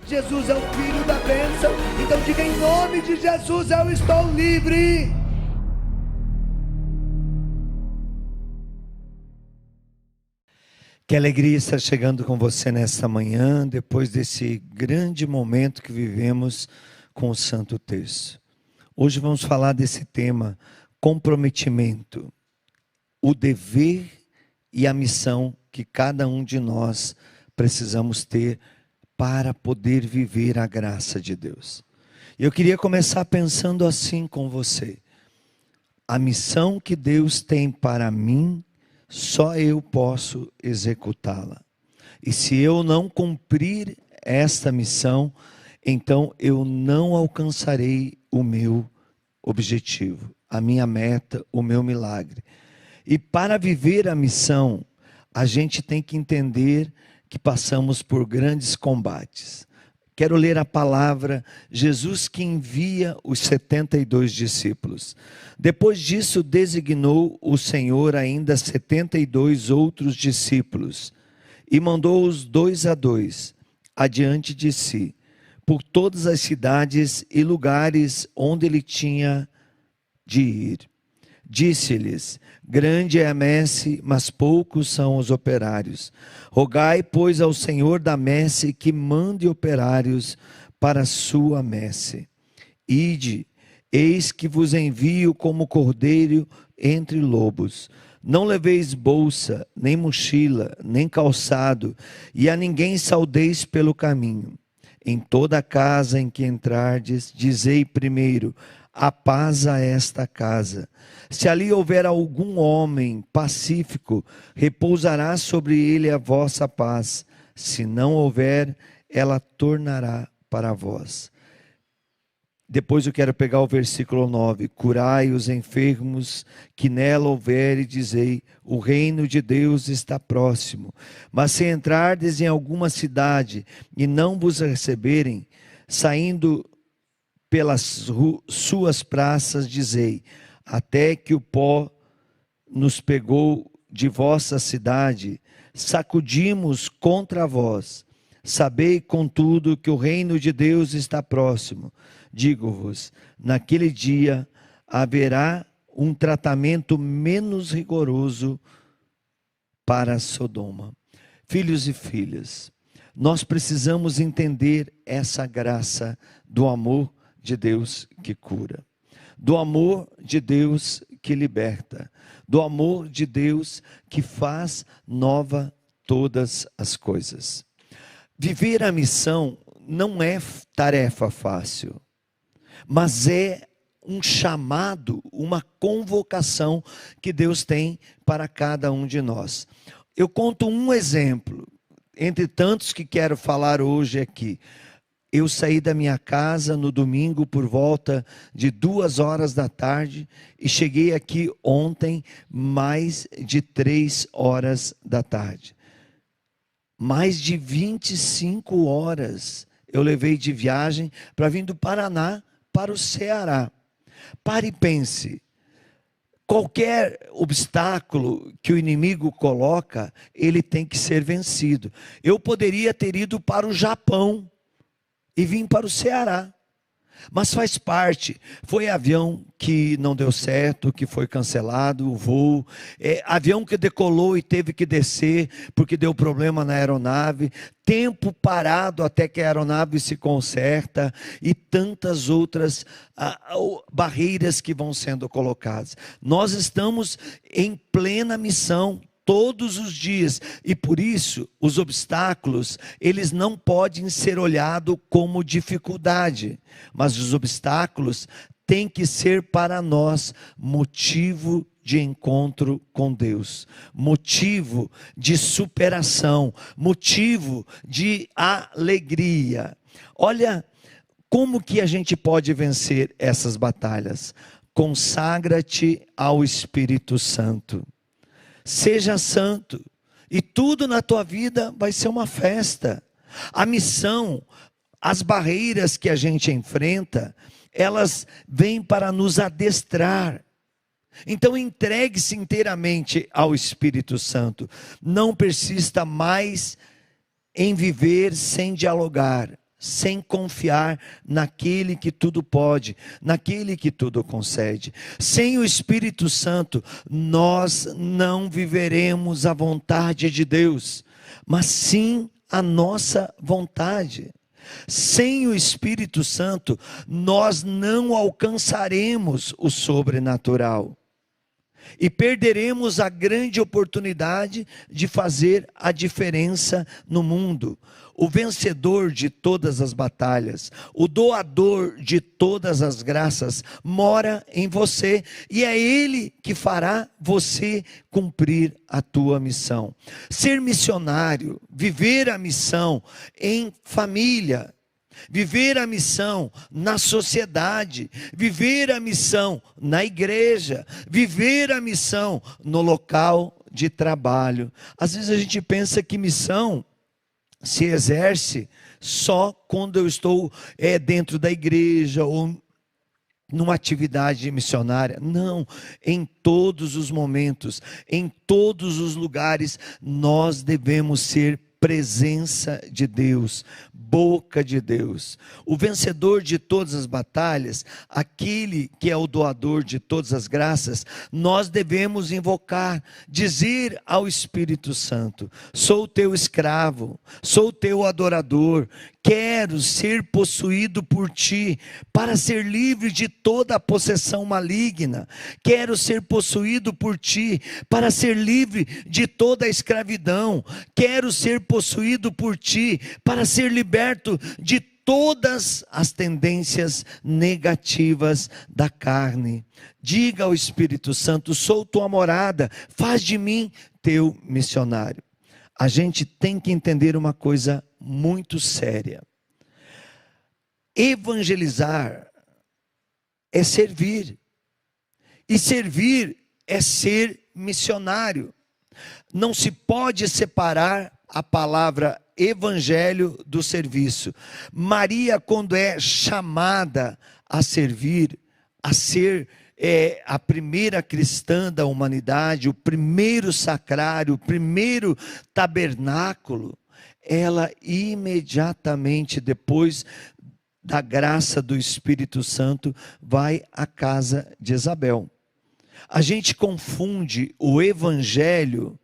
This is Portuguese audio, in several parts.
Jesus é o Filho da bênção. Então diga: em nome de Jesus eu estou livre. Que alegria estar chegando com você nesta manhã, depois desse grande momento que vivemos com o Santo Terço. Hoje vamos falar desse tema: comprometimento, o dever e a missão que cada um de nós precisamos ter para poder viver a graça de Deus. Eu queria começar pensando assim com você: a missão que Deus tem para mim, só eu posso executá-la. E se eu não cumprir esta missão, então eu não alcançarei o meu objetivo, a minha meta, o meu milagre. E para viver a missão, a gente tem que entender que passamos por grandes combates. Quero ler a palavra: Jesus que envia os 72 discípulos. Depois disso, designou o Senhor ainda 72 outros discípulos e mandou-os 2 a 2 adiante de si, por todas as cidades e lugares onde ele tinha de ir. Disse-lhes: grande é a messe, mas poucos são os operários. Rogai, pois, ao Senhor da messe que mande operários para a sua messe. Ide, eis que vos envio como cordeiro entre lobos. Não leveis bolsa, nem mochila, nem calçado, e a ninguém saudeis pelo caminho. Em toda casa em que entrardes, dizei primeiro: a paz a esta casa. Se ali houver algum homem pacífico, repousará sobre ele a vossa paz. Se não houver, ela tornará para vós. Depois eu quero pegar o versículo 9. Curai os enfermos que nela houver e dizei: o reino de Deus está próximo. Mas se entrardes em alguma cidade e não vos receberem, saindo pelas suas praças, dizei: até que o pó nos pegou de vossa cidade, sacudimos contra vós. Sabei, contudo, que o reino de Deus está próximo. Digo-vos, naquele dia haverá um tratamento menos rigoroso para Sodoma. Filhos e filhas, nós precisamos entender essa graça do amor de Deus que cura, do amor de Deus que liberta, do amor de Deus que faz nova todas as coisas. Viver a missão não é tarefa fácil, mas é um chamado, uma convocação que Deus tem para cada um de nós. Eu conto um exemplo, entre tantos que quero falar hoje aqui. Eu saí da minha casa no domingo por volta de 2 horas da tarde e cheguei aqui ontem mais de 3 horas da tarde. Mais de 25 horas eu levei de viagem para vir do Paraná para o Ceará. Pare e pense. Qualquer obstáculo que o inimigo coloca, ele tem que ser vencido. Eu poderia ter ido para o Japão e vim para o Ceará, mas faz parte. Foi avião que não deu certo, que foi cancelado o voo, avião que decolou e teve que descer porque deu problema na aeronave, tempo parado até que a aeronave se conserta e tantas outras barreiras que vão sendo colocadas. Nós estamos em plena missão todos os dias, e por isso os obstáculos, eles não podem ser olhados como dificuldade, mas os obstáculos têm que ser para nós motivo de encontro com Deus, motivo de superação, motivo de alegria. Olha como que a gente pode vencer essas batalhas. Consagra-te ao Espírito Santo. Seja santo, e tudo na tua vida vai ser uma festa. A missão, as barreiras que a gente enfrenta, elas vêm para nos adestrar. Então entregue-se inteiramente ao Espírito Santo. Não persista mais em viver sem dialogar, sem confiar naquele que tudo pode, naquele que tudo concede. Sem o Espírito Santo, nós não viveremos a vontade de Deus, mas sim a nossa vontade. Sem o Espírito Santo, nós não alcançaremos o sobrenatural. E perderemos a grande oportunidade de fazer a diferença no mundo. O vencedor de todas as batalhas, o doador de todas as graças, mora em você. E é Ele que fará você cumprir a tua missão. Ser missionário, viver a missão em família, viver a missão na sociedade, viver a missão na igreja, viver a missão no local de trabalho. Às vezes a gente pensa que missão se exerce só quando eu estou dentro da igreja ou numa atividade missionária. Não, em todos os momentos, em todos os lugares, nós devemos ser presença de Deus, boca de Deus. O vencedor de todas as batalhas, aquele que é o doador de todas as graças, nós devemos invocar, dizer ao Espírito Santo: sou teu escravo, sou teu adorador, quero ser possuído por ti, para ser livre de toda a possessão maligna. Quero ser possuído por ti, para ser livre de toda a escravidão. Quero ser possuído por ti, para ser liberto de todas as tendências negativas da carne. Diga ao Espírito Santo: sou tua morada, faz de mim teu missionário. A gente tem que entender uma coisa muito séria. Evangelizar é servir, e servir é ser missionário. Não se pode separar a palavra evangelho do serviço. Maria, quando é chamada a servir, a ser a primeira cristã da humanidade, o primeiro sacrário, o primeiro tabernáculo, ela imediatamente depois da graça do Espírito Santo vai à casa de Isabel. A gente confunde o evangelho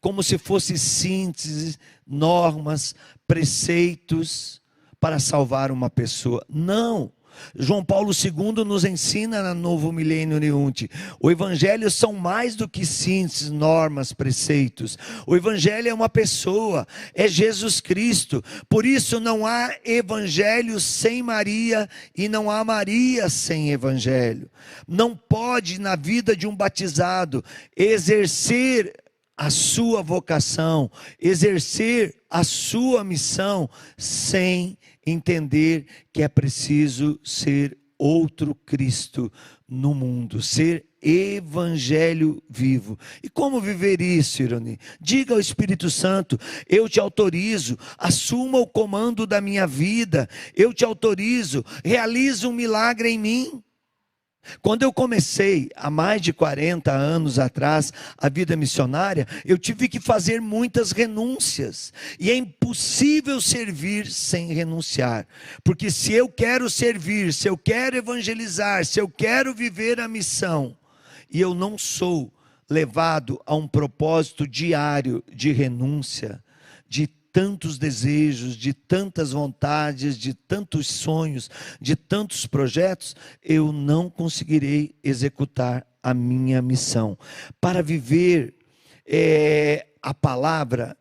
como se fosse síntese, normas, preceitos para salvar uma pessoa. Não. João Paulo II nos ensina na Novo Milênio Uniunte: o evangelho são mais do que síntese, normas, preceitos. O evangelho é uma pessoa, é Jesus Cristo. Por isso não há evangelho sem Maria e não há Maria sem evangelho. Não pode, na vida de um batizado, exercer a sua vocação, exercer a sua missão sem entender que é preciso ser outro Cristo no mundo, ser evangelho vivo. E como viver isso, Ironi? Diga ao Espírito Santo: eu te autorizo, assuma o comando da minha vida, eu te autorizo, realize um milagre em mim. Quando eu comecei, há mais de 40 anos atrás, a vida missionária, eu tive que fazer muitas renúncias. E é impossível servir sem renunciar. Porque se eu quero servir, se eu quero evangelizar, se eu quero viver a missão, e eu não sou levado a um propósito diário de renúncia, de tantos desejos, de tantas vontades, de tantos sonhos, de tantos projetos, eu não conseguirei executar a minha missão. Para viver a palavra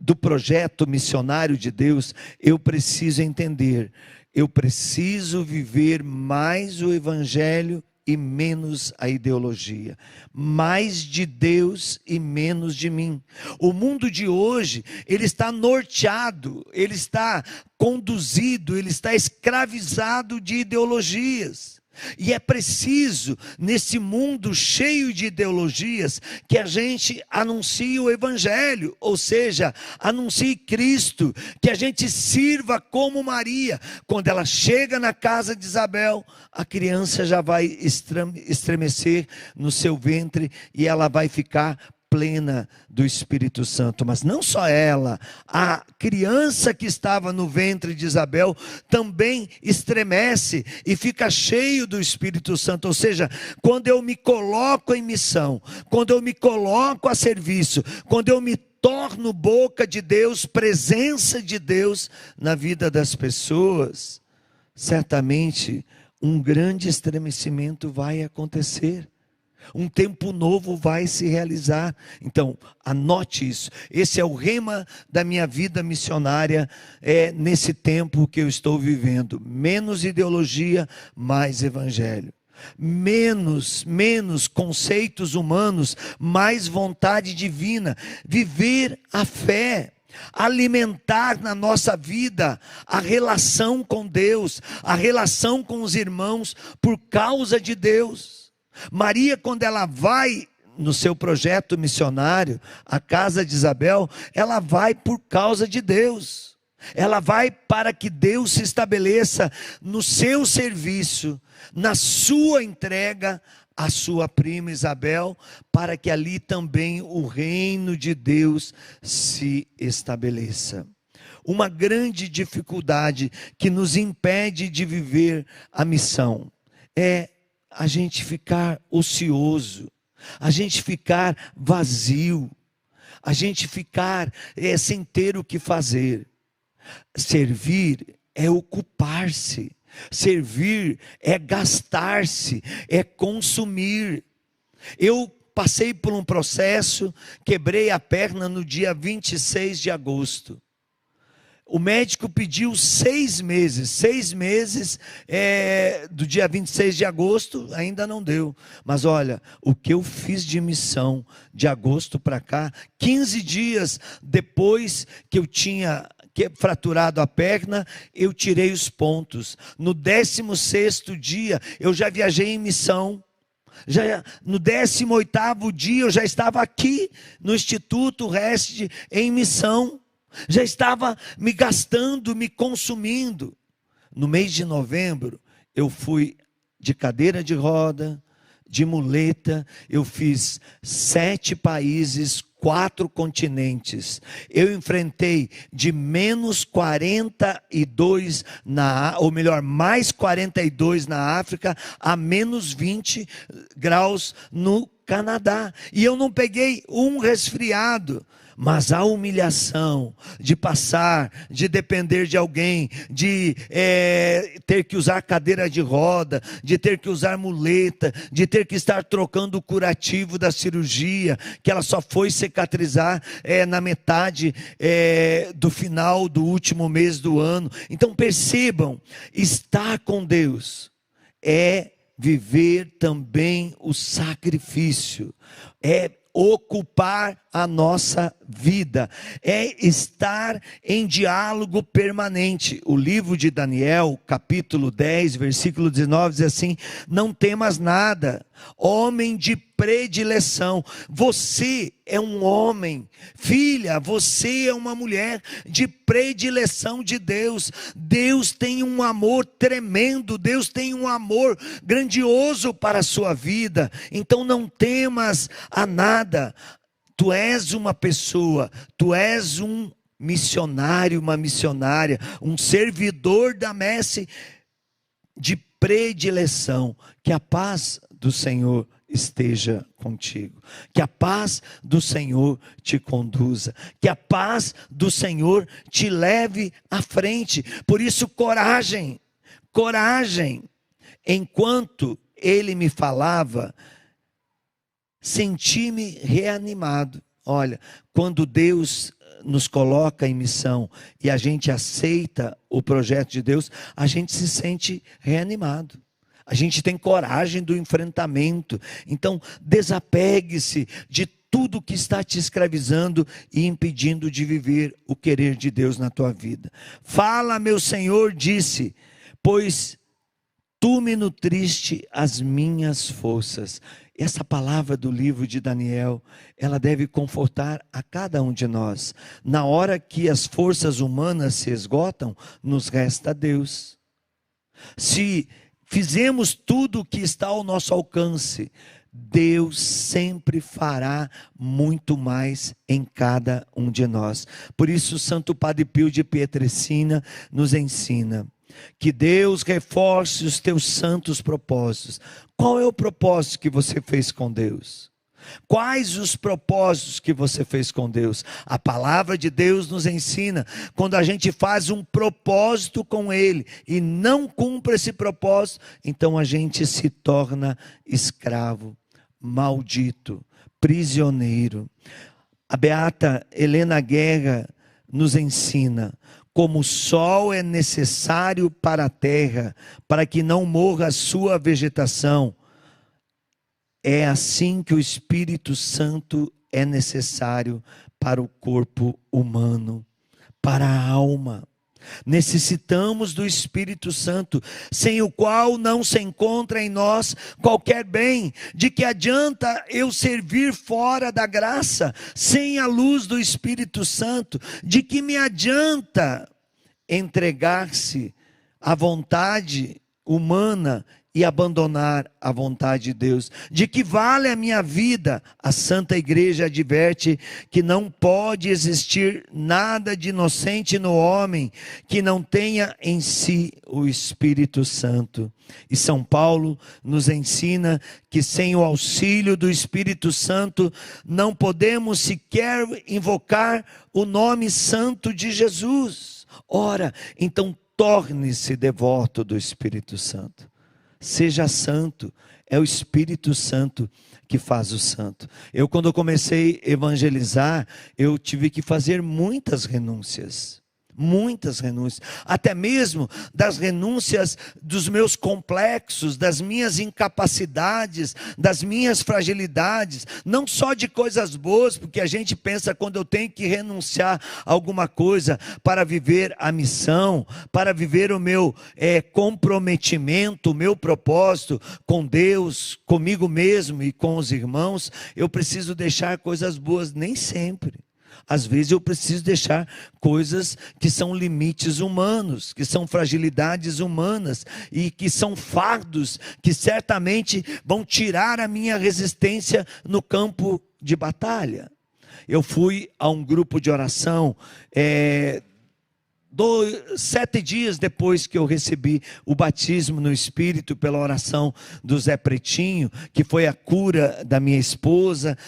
do projeto missionário de Deus, eu preciso entender, eu preciso viver mais o evangelho e menos a ideologia, mais de Deus e menos de mim. O mundo de hoje, ele está norteado, ele está conduzido, ele está escravizado de ideologias. E é preciso, nesse mundo cheio de ideologias, que a gente anuncie o evangelho, ou seja, anuncie Cristo, que a gente sirva como Maria. Quando ela chega na casa de Isabel, a criança já vai estremecer no seu ventre e ela vai ficar plena do Espírito Santo. Mas não só ela, a criança que estava no ventre de Isabel também estremece e fica cheio do Espírito Santo. Ou seja, quando eu me coloco em missão, quando eu me coloco a serviço, quando eu me torno boca de Deus, presença de Deus na vida das pessoas, certamente um grande estremecimento vai acontecer. Um tempo novo vai se realizar. Então, anote isso. Esse é o rema da minha vida missionária, nesse tempo que eu estou vivendo. Menos ideologia, mais evangelho. Menos conceitos humanos, mais vontade divina. Viver a fé. Alimentar na nossa vida a relação com Deus, a relação com os irmãos, por causa de Deus. Maria, quando ela vai no seu projeto missionário, a casa de Isabel, ela vai por causa de Deus. Ela vai para que Deus se estabeleça no seu serviço, na sua entrega à sua prima Isabel, para que ali também o reino de Deus se estabeleça. Uma grande dificuldade que nos impede de viver a missão é a gente ficar ocioso, a gente ficar vazio, a gente ficar sem ter o que fazer. Servir é ocupar-se, servir é gastar-se, é consumir. Eu passei por um processo, quebrei a perna no dia 26 de agosto. O médico pediu 6 meses, 6 meses do dia 26 de agosto, ainda não deu. Mas olha, o que eu fiz de missão de agosto para cá, 15 dias depois que eu tinha fraturado a perna, eu tirei os pontos. No 16º dia, eu já viajei em missão. No 18º dia, eu já estava aqui no Instituto Rest em missão. Já estava me gastando, me consumindo. No mês de novembro, eu fui de cadeira de roda, de muleta, eu fiz 7 países, 4 continentes. Eu enfrentei de menos 42 ou melhor, mais 42 na África, a menos 20 graus no Canadá. E eu não peguei um resfriado. Mas a humilhação de passar, de depender de alguém, de ter que usar cadeira de roda, de ter que usar muleta, de ter que estar trocando o curativo da cirurgia, que ela só foi cicatrizar na metade do final do último mês do ano. Então percebam, estar com Deus é viver também o sacrifício, é ocupar a nossa vida, é estar em diálogo permanente. O livro de Daniel, capítulo 10, versículo 19, diz assim: não temas nada, homem de predileção. Você é um homem, filha, você é uma mulher de predileção de Deus. Deus tem um amor tremendo, Deus tem um amor grandioso para a sua vida. Então não temas a nada. Tu és uma pessoa, tu és um missionário, uma missionária, um servidor da messe de predileção. Que a paz do Senhor esteja contigo, que a paz do Senhor te conduza, que a paz do Senhor te leve à frente. Por isso, coragem, coragem. Enquanto ele me falava, senti-me reanimado. Olha, quando Deus nos coloca em missão e a gente aceita o projeto de Deus, a gente se sente reanimado. A gente tem coragem do enfrentamento. Então, desapegue-se de tudo que está te escravizando e impedindo de viver o querer de Deus na tua vida. Fala, meu Senhor, disse, pois tu me nutriste as minhas forças. Essa palavra do livro de Daniel, ela deve confortar a cada um de nós. Na hora que as forças humanas se esgotam, nos resta Deus. Se fizemos tudo o que está ao nosso alcance, Deus sempre fará muito mais em cada um de nós. Por isso, o Santo Padre Pio de Pietrelcina nos ensina que Deus reforce os teus santos propósitos. Qual é o propósito que você fez com Deus? Quais os propósitos que você fez com Deus? A palavra de Deus nos ensina, quando a gente faz um propósito com Ele e não cumpre esse propósito, então a gente se torna escravo, maldito, prisioneiro. A beata Helena Guerra nos ensina: como o sol é necessário para a terra, para que não morra a sua vegetação, é assim que o Espírito Santo é necessário para o corpo humano, para a alma. Necessitamos do Espírito Santo, sem o qual não se encontra em nós qualquer bem. De que adianta eu servir fora da graça, sem a luz do Espírito Santo? De que me adianta entregar-se à vontade humana e abandonar a vontade de Deus? De que vale a minha vida? A Santa Igreja adverte que não pode existir nada de inocente no homem que não tenha em si o Espírito Santo. E São Paulo nos ensina que sem o auxílio do Espírito Santo não podemos sequer invocar o nome santo de Jesus. Ora, então torne-se devoto do Espírito Santo. Seja santo, é o Espírito Santo que faz o santo. Quando eu comecei a evangelizar, eu tive que fazer muitas renúncias, até mesmo das renúncias dos meus complexos, das minhas incapacidades, das minhas fragilidades, não só de coisas boas, porque a gente pensa, quando eu tenho que renunciar a alguma coisa para viver a missão, para viver o meu comprometimento, o meu propósito com Deus, comigo mesmo e com os irmãos, eu preciso deixar coisas boas. Nem sempre. Às vezes eu preciso deixar coisas que são limites humanos, que são fragilidades humanas e que são fardos que certamente vão tirar a minha resistência no campo de batalha. Eu fui a um grupo de oração 7 dias depois que eu recebi o batismo no Espírito pela oração do Zé Pretinho, que foi a cura da minha esposa,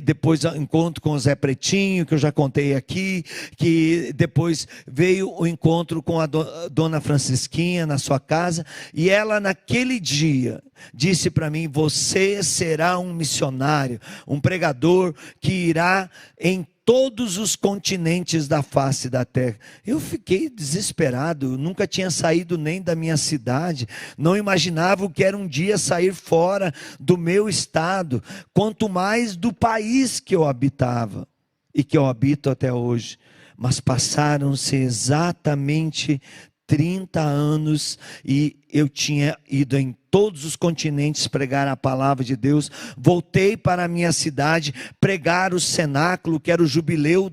depois o encontro com o Zé Pretinho, que eu já contei aqui, que depois veio o encontro com a Dona Francisquinha na sua casa, e ela naquele dia disse para mim: você será um missionário, um pregador que irá em todos os continentes da face da terra. Eu fiquei desesperado, nunca tinha saído nem da minha cidade, não imaginava o que era um dia sair fora do meu estado, quanto mais do país que eu habitava e que eu habito até hoje. Mas passaram-se exatamente 30 anos e eu tinha ido em todos os continentes pregar a palavra de Deus. Voltei para a minha cidade pregar o cenáculo, que era o jubileu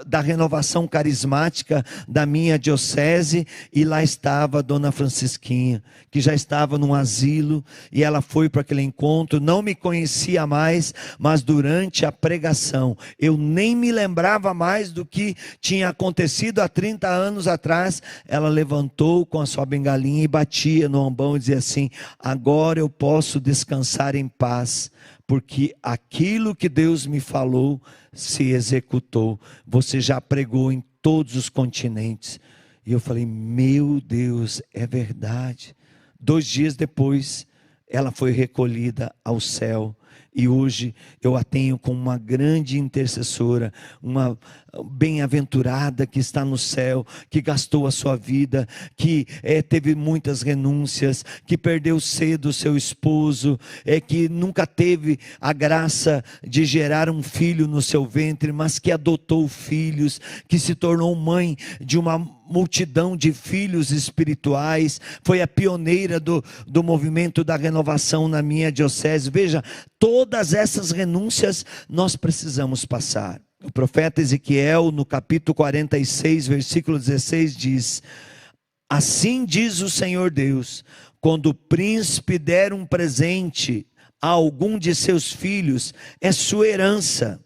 da renovação carismática da minha diocese, e lá estava a Dona Francisquinha, que já estava num asilo, e ela foi para aquele encontro, não me conhecia mais, mas durante a pregação, eu nem me lembrava mais do que tinha acontecido há 30 anos atrás. Ela levantou com a sua bengalinha e batia no ombão e dizia assim: agora eu posso descansar em paz, porque aquilo que Deus me falou se executou. Você já pregou em todos os continentes. E eu falei: meu Deus, é verdade. 2 dias depois, ela foi recolhida ao céu. E hoje eu a tenho como uma grande intercessora, uma bem-aventurada que está no céu, que gastou a sua vida, que teve muitas renúncias, que perdeu cedo o seu esposo, que nunca teve a graça de gerar um filho no seu ventre, mas que adotou filhos, que se tornou mãe de uma multidão de filhos espirituais, foi a pioneira do movimento da renovação na minha diocese. Veja, todas essas renúncias nós precisamos passar. O profeta Ezequiel, no capítulo 46, versículo 16, diz: assim diz o Senhor Deus, quando o príncipe der um presente a algum de seus filhos, é sua herança.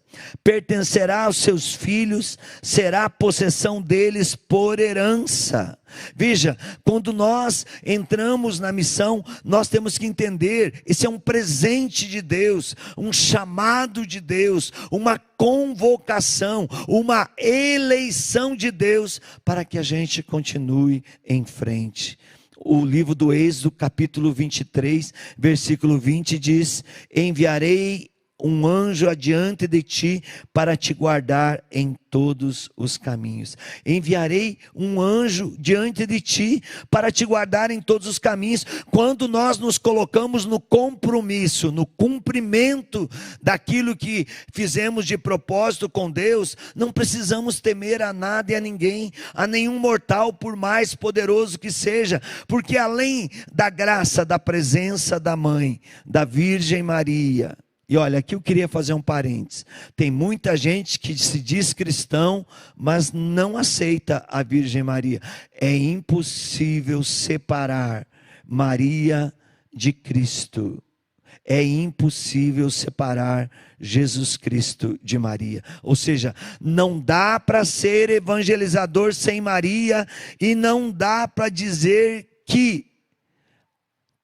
Pertencerá aos seus filhos, será a possessão deles por herança. Veja, quando nós entramos na missão, nós temos que entender, esse é um presente de Deus, um chamado de Deus, uma convocação, uma eleição de Deus, para que a gente continue em frente. O livro do Êxodo, capítulo 23, versículo 20 diz: enviarei um anjo adiante de ti para te guardar em todos os caminhos. Enviarei um anjo diante de ti para te guardar em todos os caminhos. Quando nós nos colocamos no compromisso, no cumprimento daquilo que fizemos de propósito com Deus, não precisamos temer a nada e a ninguém, a nenhum mortal, por mais poderoso que seja, porque além da graça, da presença da mãe, da Virgem Maria. E olha, aqui eu queria fazer um parênteses. Tem muita gente que se diz cristão, mas não aceita a Virgem Maria. É impossível separar Maria de Cristo. É impossível separar Jesus Cristo de Maria. Ou seja, não dá para ser evangelizador sem Maria, e não dá para dizer que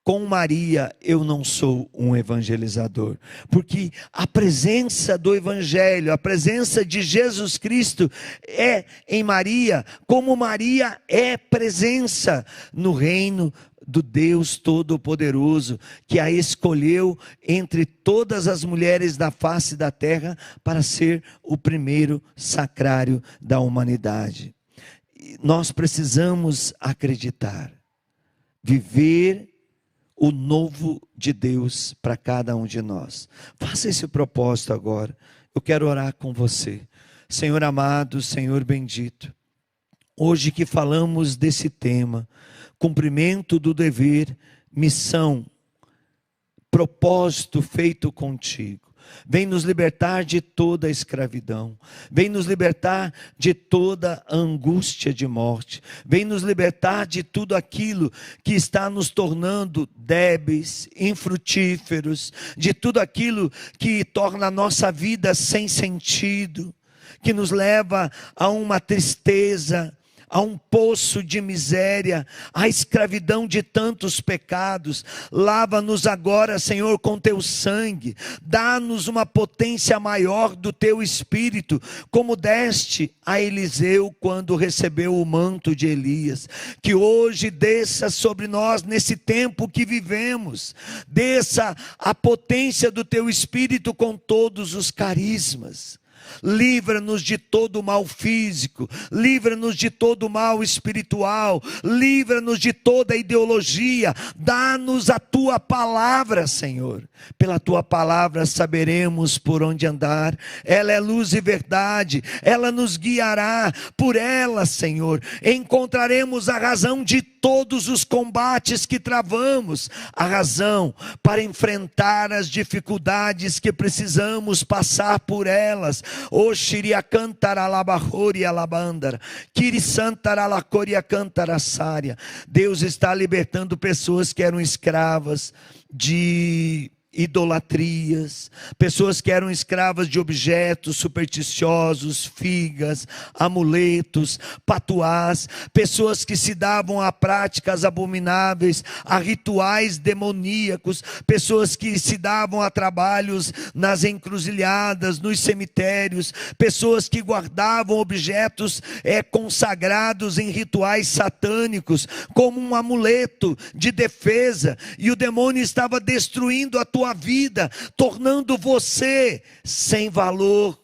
com Maria eu não sou um evangelizador, porque a presença do Evangelho, a presença de Jesus Cristo é em Maria, como Maria é presença no reino do Deus Todo-Poderoso, que a escolheu entre todas as mulheres da face da terra para ser o primeiro sacrário da humanidade. Nós precisamos acreditar, viver o novo de Deus para cada um de nós. Faça esse propósito agora. Eu quero orar com você. Senhor amado, Senhor bendito, hoje que falamos desse tema, cumprimento do dever, missão, propósito feito contigo. Vem nos libertar de toda a escravidão, vem nos libertar de toda a angústia de morte, vem nos libertar de tudo aquilo que está nos tornando débeis, infrutíferos, de tudo aquilo que torna a nossa vida sem sentido, que nos leva a uma tristeza, a um poço de miséria, a escravidão de tantos pecados. Lava-nos agora, Senhor, com teu sangue, dá-nos uma potência maior do teu Espírito, como deste a Eliseu quando recebeu o manto de Elias. Que hoje desça sobre nós, nesse tempo que vivemos, desça a potência do teu Espírito com todos os carismas. Livra-nos de todo o mal físico, livra-nos de todo o mal espiritual, livra-nos de toda a ideologia, dá-nos a tua palavra, Senhor. Pela tua palavra saberemos por onde andar, ela é luz e verdade, ela nos guiará, por ela, Senhor, encontraremos a razão de todos os combates que travamos, a razão para enfrentar as dificuldades que precisamos passar por elas. O Shiria cantara labahori alabandara, Kiri santara lacoria cantara sária. Deus está libertando pessoas que eram escravas de idolatrias, pessoas que eram escravas de objetos supersticiosos, figas, amuletos, patuás, pessoas que se davam a práticas abomináveis, a rituais demoníacos, pessoas que se davam a trabalhos nas encruzilhadas, nos cemitérios, pessoas que guardavam objetos consagrados em rituais satânicos, como um amuleto de defesa, e o demônio estava destruindo a tua vida, tornando você sem valor,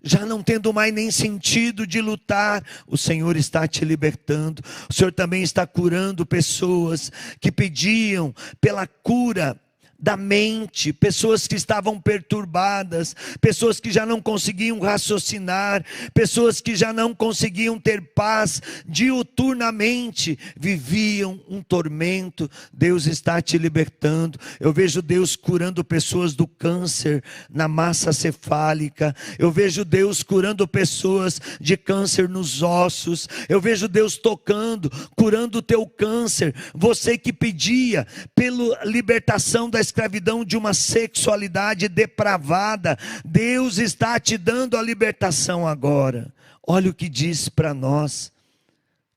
já não tendo mais nem sentido de lutar. O Senhor está te libertando. O Senhor também está curando pessoas que pediam pela cura da mente, pessoas que estavam perturbadas, pessoas que já não conseguiam raciocinar, pessoas que já não conseguiam ter paz, diuturnamente viviam um tormento. Deus está te libertando. Eu vejo Deus curando pessoas do câncer na massa cefálica, eu vejo Deus curando pessoas de câncer nos ossos, eu vejo Deus tocando, curando o teu câncer. Você que pedia pela libertação das escravidão de uma sexualidade depravada. Deus está te dando a libertação agora. Olha o que diz para nós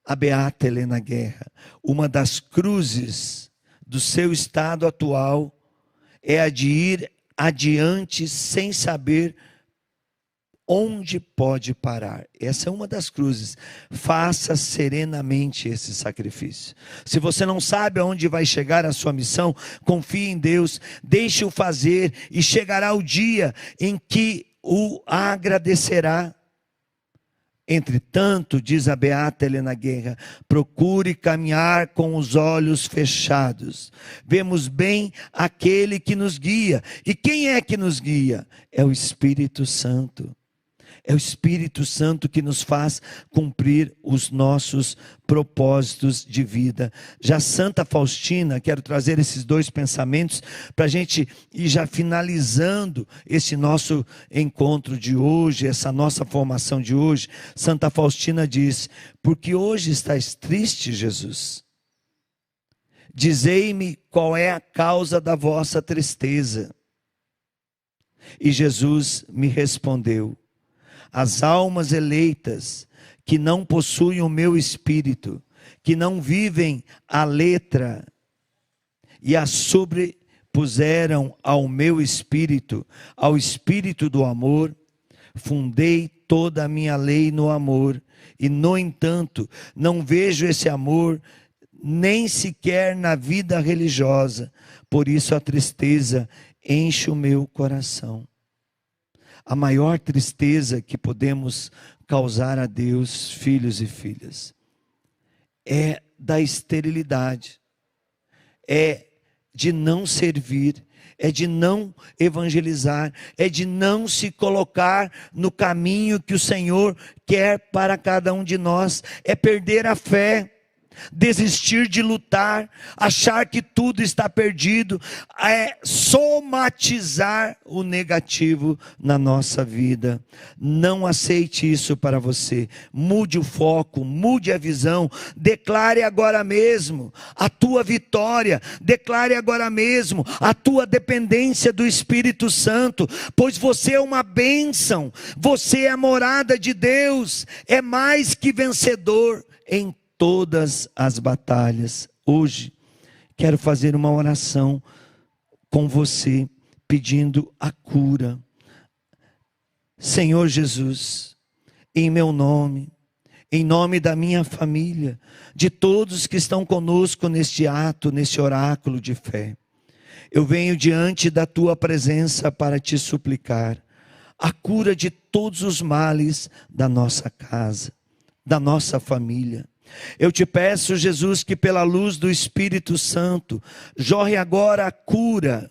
a beata Helena Guerra. Uma das cruzes do seu estado atual é a de ir adiante sem saber onde pode parar. Essa é uma das cruzes. Faça serenamente esse sacrifício. Se você não sabe aonde vai chegar a sua missão, confie em Deus, deixe-o fazer, e chegará o dia em que o agradecerá. Entretanto, diz a beata Helena Guerra, procure caminhar com os olhos fechados. Vemos bem aquele que nos guia. E quem é que nos guia? É o Espírito Santo. É o Espírito Santo que nos faz cumprir os nossos propósitos de vida. Já Santa Faustina, quero trazer esses dois pensamentos para a gente ir já finalizando esse nosso encontro de hoje, essa nossa formação de hoje. Santa Faustina diz: porque hoje estás triste, Jesus? Dizei-me qual é a causa da vossa tristeza. E Jesus me respondeu: as almas eleitas, que não possuem o meu espírito, que não vivem a letra, e a sobrepuseram ao meu espírito, ao espírito do amor, fundei toda a minha lei no amor, e no entanto, não vejo esse amor, nem sequer na vida religiosa, por isso a tristeza enche o meu coração. A maior tristeza que podemos causar a Deus, filhos e filhas, é da esterilidade, é de não servir, é de não evangelizar, é de não se colocar no caminho que o Senhor quer para cada um de nós, é perder a fé, desistir de lutar, achar que tudo está perdido, é somatizar o negativo na nossa vida. Não aceite isso para você. Mude o foco, mude a visão, declare agora mesmo a tua vitória, declare agora mesmo a tua dependência do Espírito Santo, pois você é uma bênção, você é a morada de Deus, é mais que vencedor em todas as batalhas. Hoje quero fazer uma oração com você, pedindo a cura. Senhor Jesus, em meu nome, em nome da minha família, de todos que estão conosco neste ato, neste oráculo de fé, eu venho diante da tua presença para te suplicar a cura de todos os males da nossa casa, da nossa família. Eu te peço, Jesus, que pela luz do Espírito Santo, jorre agora a cura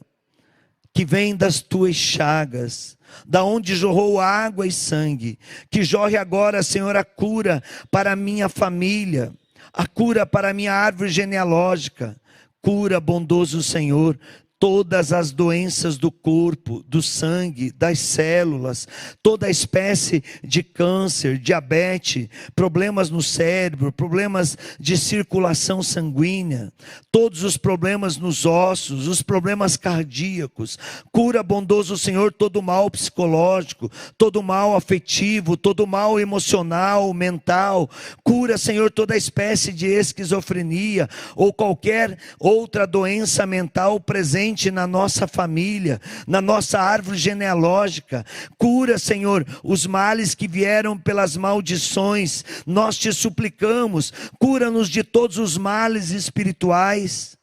que vem das tuas chagas, da onde jorrou água e sangue, que jorre agora, Senhor, a cura para a minha família, a cura para a minha árvore genealógica. Cura, bondoso Senhor, todas as doenças do corpo, do sangue, das células, toda espécie de câncer, diabetes, problemas no cérebro, problemas de circulação sanguínea, todos os problemas nos ossos, os problemas cardíacos. Cura, bondoso Senhor, todo mal psicológico, todo mal afetivo, todo mal emocional, mental. Cura, Senhor, toda espécie de esquizofrenia ou qualquer outra doença mental presente na nossa família, na nossa árvore genealógica. Cura, Senhor, os males que vieram pelas maldições. Nós te suplicamos, cura-nos de todos os males espirituais.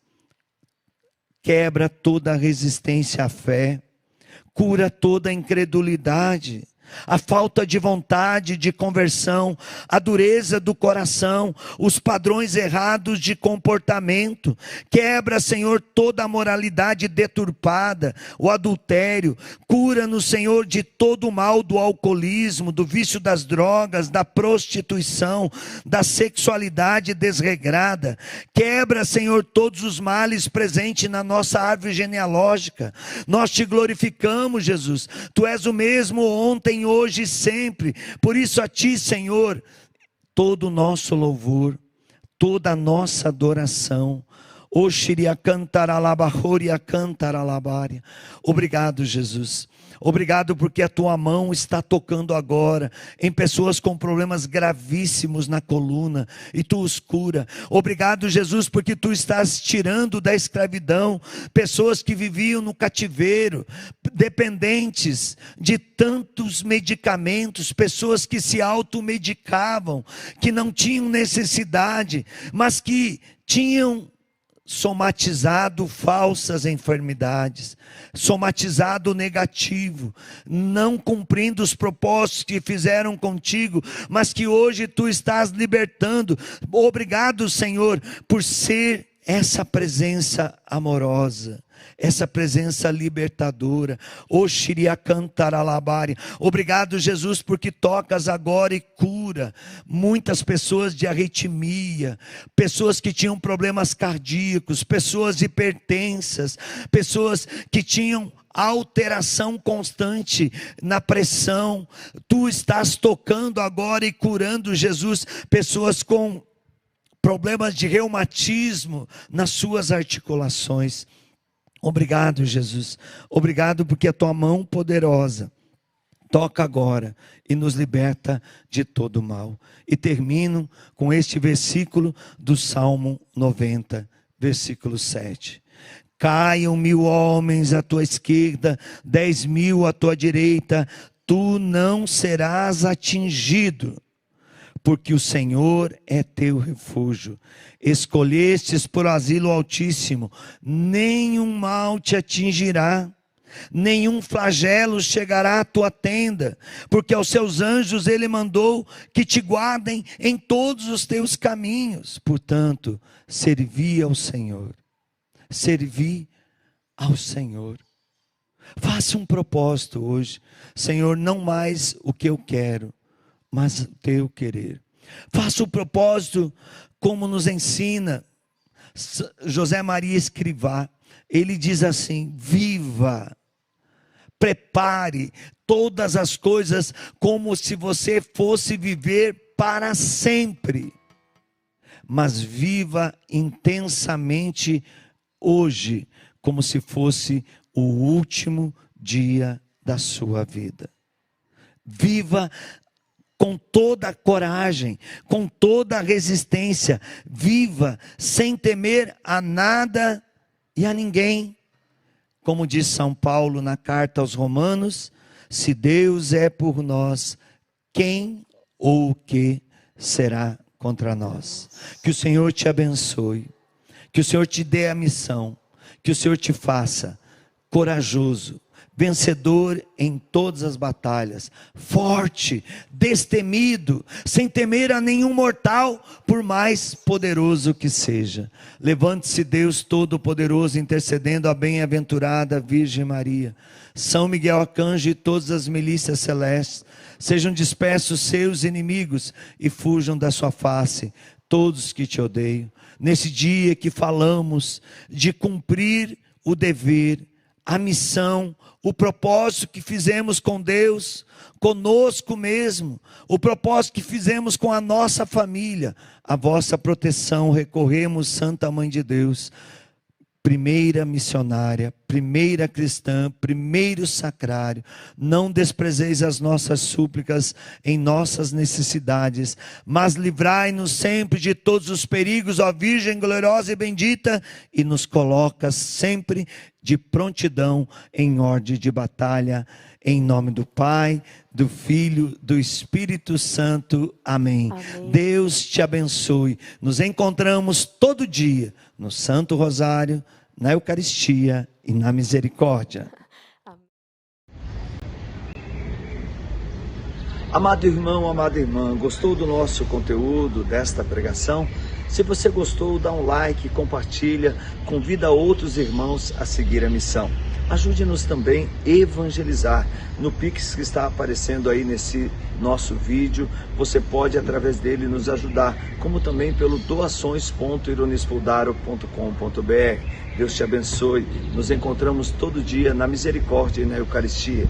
Quebra toda a resistência à fé, cura toda a incredulidade, a falta de vontade de conversão, a dureza do coração, os padrões errados de comportamento. Quebra, Senhor, toda a moralidade deturpada, o adultério. Cura-nos, Senhor, de todo o mal do alcoolismo, do vício das drogas, da prostituição, da sexualidade desregrada. Quebra, Senhor, todos os males presentes na nossa árvore genealógica. Nós te glorificamos, Jesus. Tu és o mesmo ontem, hoje e sempre. Por isso a ti, Senhor, todo o nosso louvor, toda a nossa adoração. Obrigado, Jesus. Obrigado porque a tua mão está tocando agora em pessoas com problemas gravíssimos na coluna e tu os cura. Obrigado, Jesus, porque tu estás tirando da escravidão pessoas que viviam no cativeiro, dependentes de tantos medicamentos, pessoas que se automedicavam, que não tinham necessidade, mas que tinham somatizado falsas enfermidades, somatizado negativo, não cumprindo os propósitos que fizeram contigo, mas que hoje tu estás libertando. Obrigado, Senhor, por ser essa presença amorosa, essa presença libertadora. Obrigado, Jesus, porque tocas agora e cura muitas pessoas de arritmia, pessoas que tinham problemas cardíacos, pessoas hipertensas, pessoas que tinham alteração constante na pressão. Tu estás tocando agora e curando, Jesus, pessoas com problemas de reumatismo nas suas articulações. Obrigado, Jesus. Obrigado porque a tua mão poderosa toca agora e nos liberta de todo mal. E termino com este versículo do Salmo 90, versículo 7. Caiam 1000 homens à tua esquerda, 10.000 à tua direita, tu não serás atingido, porque o Senhor é teu refúgio. Escolhestes por asilo Altíssimo, nenhum mal te atingirá, nenhum flagelo chegará à tua tenda, porque aos seus anjos ele mandou que te guardem em todos os teus caminhos. Portanto, servi ao Senhor, servi ao Senhor. Faça um propósito hoje: Senhor, não mais o que eu quero, mas o teu querer. Faça o propósito como nos ensina José Maria Escrivá. Ele diz assim: viva, prepare todas as coisas como se você fosse viver para sempre, mas viva intensamente hoje, como se fosse o último dia da sua vida. Viva com toda a coragem, com toda a resistência. Viva sem temer a nada e a ninguém. Como diz São Paulo na carta aos Romanos: se Deus é por nós, quem ou o que será contra nós? Que o Senhor te abençoe, que o Senhor te dê a missão, que o Senhor te faça corajoso, vencedor em todas as batalhas, forte, destemido, sem temer a nenhum mortal, por mais poderoso que seja. Levante-se, Deus Todo-Poderoso, intercedendo a bem-aventurada Virgem Maria. São Miguel Arcanjo e todas as milícias celestes, sejam dispersos seus inimigos e fujam da sua face todos que te odeiam. Nesse dia que falamos de cumprir o dever, a missão, o propósito que fizemos com Deus, conosco mesmo, o propósito que fizemos com a nossa família, a vossa proteção recorremos, Santa Mãe de Deus, primeira missionária, primeira cristã, primeiro sacrário. Não desprezeis as nossas súplicas em nossas necessidades, mas livrai-nos sempre de todos os perigos, ó Virgem gloriosa e bendita, e nos coloca sempre de prontidão em ordem de batalha, em nome do Pai, do Filho, do Espírito Santo. Amém. Amém. Deus te abençoe. Nos encontramos todo dia no Santo Rosário, na Eucaristia e na Misericórdia. Amado irmão, amada irmã, gostou do nosso conteúdo, desta pregação? Se você gostou, dá um like, compartilha, convida outros irmãos a seguir a missão. Ajude-nos também a evangelizar. No Pix que está aparecendo aí nesse nosso vídeo, você pode através dele nos ajudar, como também pelo doações.ironispodaro.com.br. Deus te abençoe. Nos encontramos todo dia na Misericórdia e na Eucaristia.